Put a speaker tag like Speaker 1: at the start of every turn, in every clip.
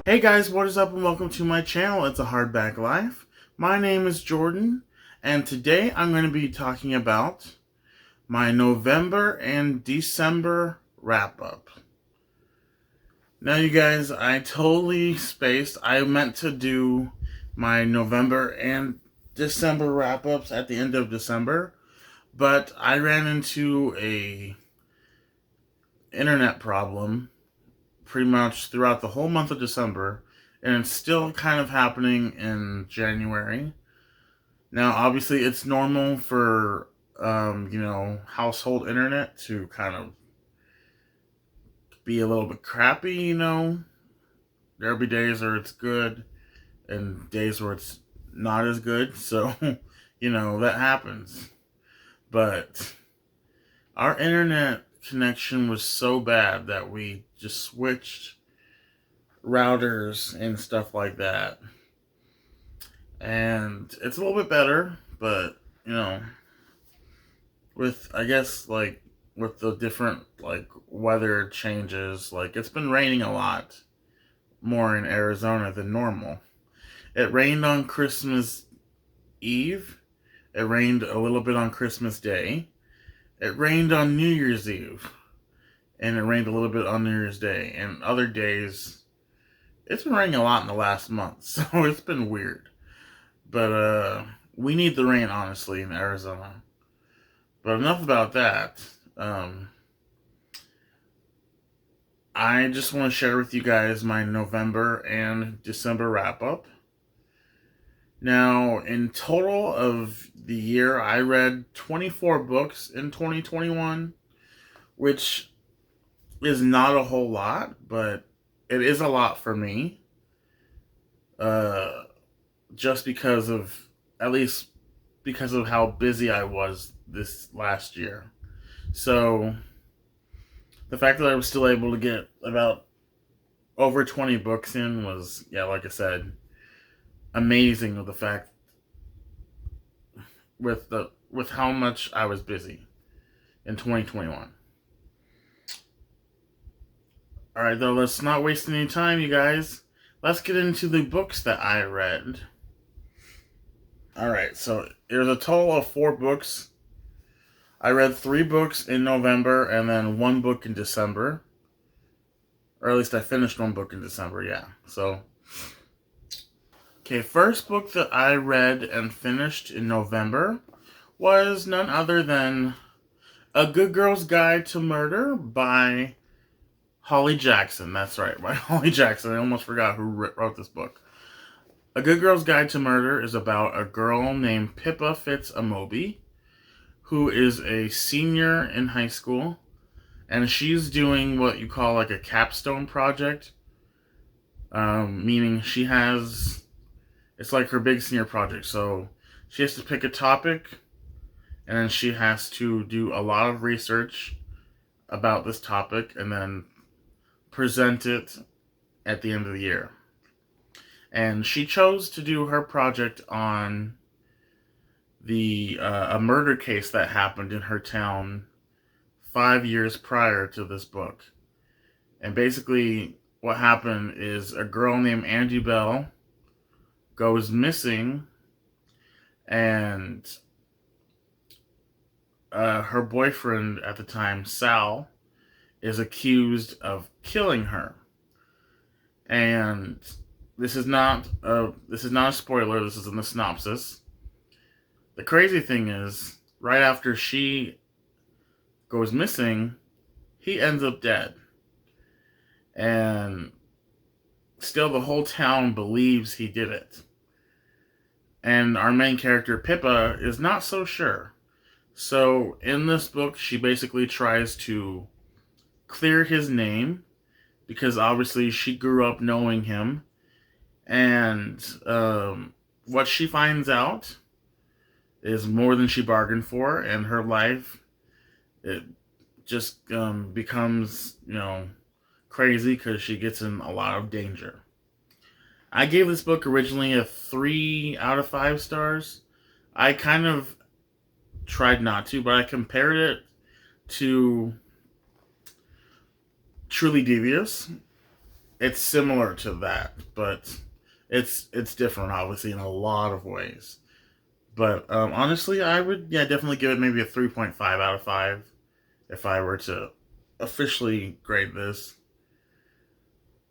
Speaker 1: Hey guys, what is up and welcome to my channel. It's a Hardback Life. My name is Jordan, and today I'm going to be talking about my November and December wrap-up. Now you guys, I totally spaced. I meant to do my November and December wrap-ups at the end of December, but I ran into a internet problem pretty much throughout the whole month of December, and it's still kind of happening in January. Now, obviously, it's normal for, household internet to kind of be a little bit crappy. There'll be days where it's good and days where it's not as good, so, that happens. But our internet connection was so bad that we just switched routers and stuff like that. And it's a little bit better, but with with the different weather changes, it's been raining a lot more in Arizona than normal. It rained on Christmas Eve. It rained a little bit on Christmas Day. It rained on New Year's Eve. And it rained a little bit on New Year's Day. And other days, it's been raining a lot in the last month, so it's been weird. But we need the rain, honestly, in Arizona. But enough about that. I just want to share with you guys my November and December wrap-up. Now, in total of the year, I read 24 books in 2021, which is not a whole lot, but it is a lot for me. Just because of, at least because of how busy I was this last year. So, the fact that I was still able to get about over 20 books in was, like I said, amazing with the fact, with how much I was busy in 2021. Alright, though, let's not waste any time, you guys. Let's get into the books that I read. Alright, so there's a total of 4 books. I read 3 books in November and then 1 book in December. Or at least I finished 1 book in December, yeah. So, okay, first book that I read and finished in November was none other than A Good Girl's Guide to Murder by Holly Jackson. That's right, by Holly Jackson. I almost forgot who wrote this book. A Good Girl's Guide to Murder is about a girl named Pippa Fitz-Amobi, who is a senior in high school, and she's doing what you call a capstone project, meaning it's like her big senior project. So she has to pick a topic, and then she has to do a lot of research about this topic, and then present it at the end of the year. And she chose to do her project on a murder case that happened in her town 5 years prior to this book. And basically what happened is a girl named Angie Bell goes missing, and her boyfriend at the time, Sal, is accused of killing her. And this is not a spoiler. This is in the synopsis. The crazy thing is, right after she goes missing, he ends up dead. And still the whole town believes he did it. And our main character, Pippa, is not so sure. So in this book, she basically tries to clear his name, because obviously she grew up knowing him. And what she finds out is more than she bargained for, and her life, it just becomes, crazy because she gets in a lot of danger. I gave this book originally a 3 out of 5 stars. I kind of tried not to, but I compared it to Truly Devious, it's similar to that, but it's different, obviously, in a lot of ways. But honestly, I would, yeah, definitely give it maybe a 3.5 out of 5 if I were to officially grade this.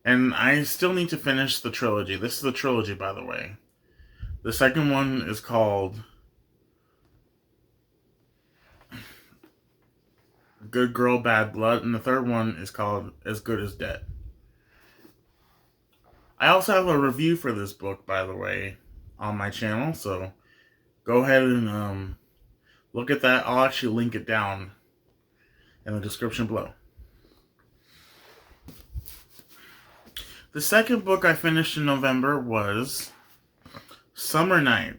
Speaker 1: And I still need to finish the trilogy. This is the trilogy, by the way. The second one is called Good Girl, Bad Blood, and the third one is called As Good as Dead. I also have a review for this book, by the way, on my channel, so go ahead and look at that. I'll actually link it down in the description below. The second book I finished in November was Summer Night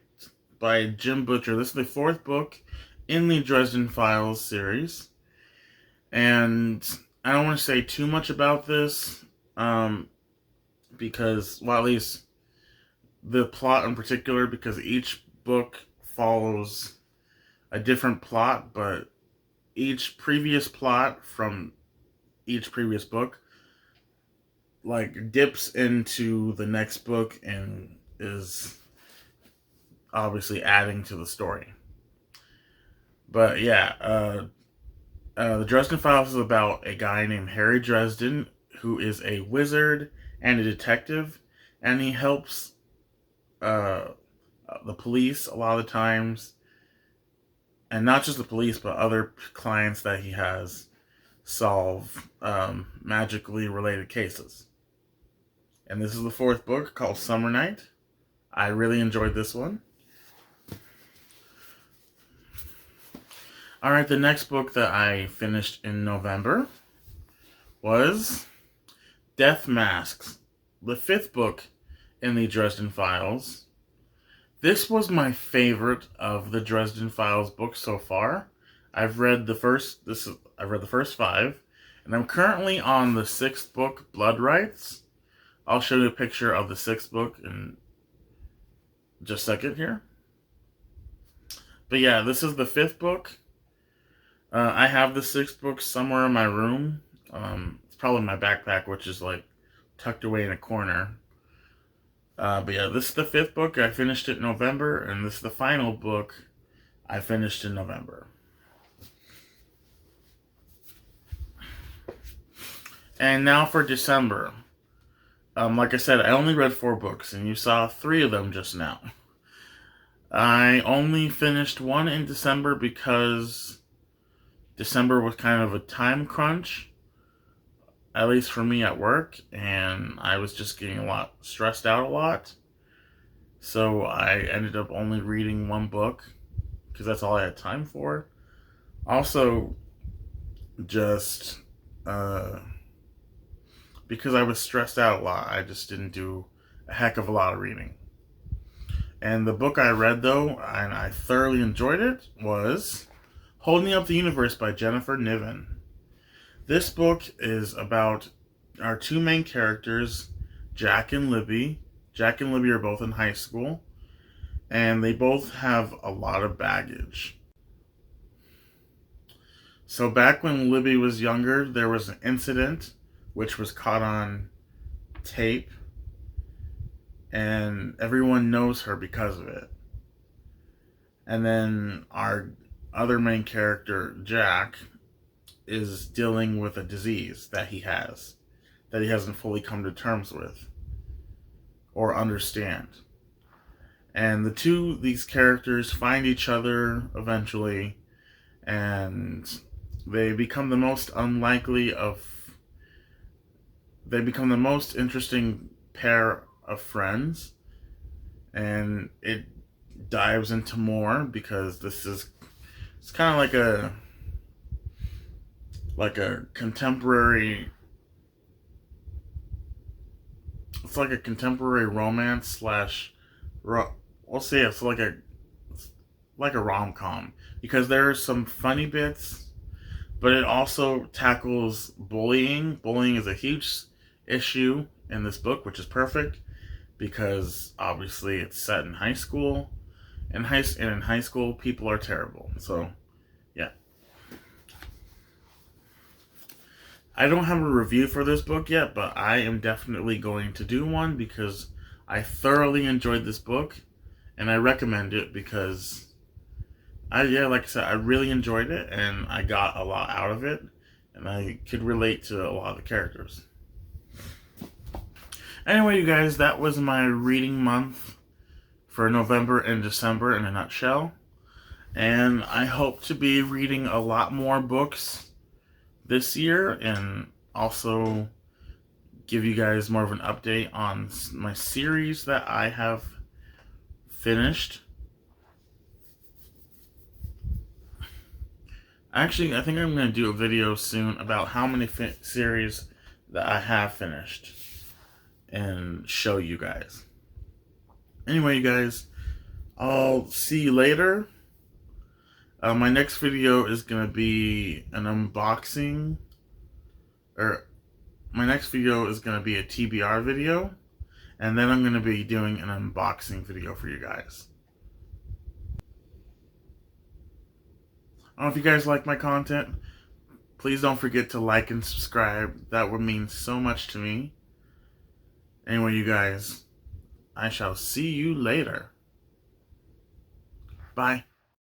Speaker 1: by Jim Butcher. This is the fourth book in the Dresden Files series. And I don't want to say too much about this, because, well, at least the plot in particular, because each book follows a different plot, but each previous plot from each previous book like dips into the next book and is obviously adding to the story. But yeah, the Dresden Files is about a guy named Harry Dresden who is a wizard and a detective, and he helps the police a lot of the times, and not just the police, but other clients that he has solve magically related cases. And this is the fourth book, called Summer Night. I really enjoyed this one. Alright, the next book that I finished in November was Death Masks, the fifth book in the Dresden Files. This was my favorite of the Dresden Files books so far. I've read the first five, and I'm currently on the sixth book, Blood Rights. I'll show you a picture of the sixth book in just a second here. But yeah, this is the fifth book. I have the sixth book somewhere in my room. It's probably in my backpack, which is like tucked away in a corner. But yeah, this is the fifth book. I finished it in November, and this is the final book I finished in November. And now for December. Like I said, I only read 4 books, and you saw 3 of them just now. I only finished one in December because December was kind of a time crunch, at least for me at work, and I was just getting stressed out a lot. So I ended up only reading 1 book, because that's all I had time for. Also, just because I was stressed out a lot, I just didn't do a heck of a lot of reading. And the book I read, though, and I thoroughly enjoyed it, was Holding Up the Universe by Jennifer Niven. This book is about our 2 main characters, Jack and Libby. Jack and Libby are both in high school, and they both have a lot of baggage. So back when Libby was younger, there was an incident which was caught on tape, and everyone knows her because of it. And then our other main character, Jack, is dealing with a disease that he has, that he hasn't fully come to terms with or understand. And these characters find each other eventually, and they become the most interesting pair of friends, and it dives into more because it's kind of like a contemporary, it's like a contemporary romance slash, we'll say it's like a rom-com, because there are some funny bits, but it also tackles bullying. Bullying is a huge issue in this book, which is perfect because obviously it's set in high school, and in high school people are terrible. So yeah. I don't have a review for this book yet, but I am definitely going to do one because I thoroughly enjoyed this book, and I recommend it because like I said, I really enjoyed it, and I got a lot out of it, and I could relate to a lot of the characters. Anyway, you guys, that was my reading month for November and December in a nutshell. And I hope to be reading a lot more books this year, and also give you guys more of an update on my series that I have finished. Actually, I think I'm going to do a video soon about how many series that I have finished and show you guys. Anyway, you guys, I'll see you later. My next video is going to be an unboxing, or my next video is going to be a TBR video, and then I'm going to be doing an unboxing video for you guys. I don't know if you guys like my content. Please don't forget to like and subscribe. That would mean so much to me. Anyway, you guys, I shall see you later. Bye.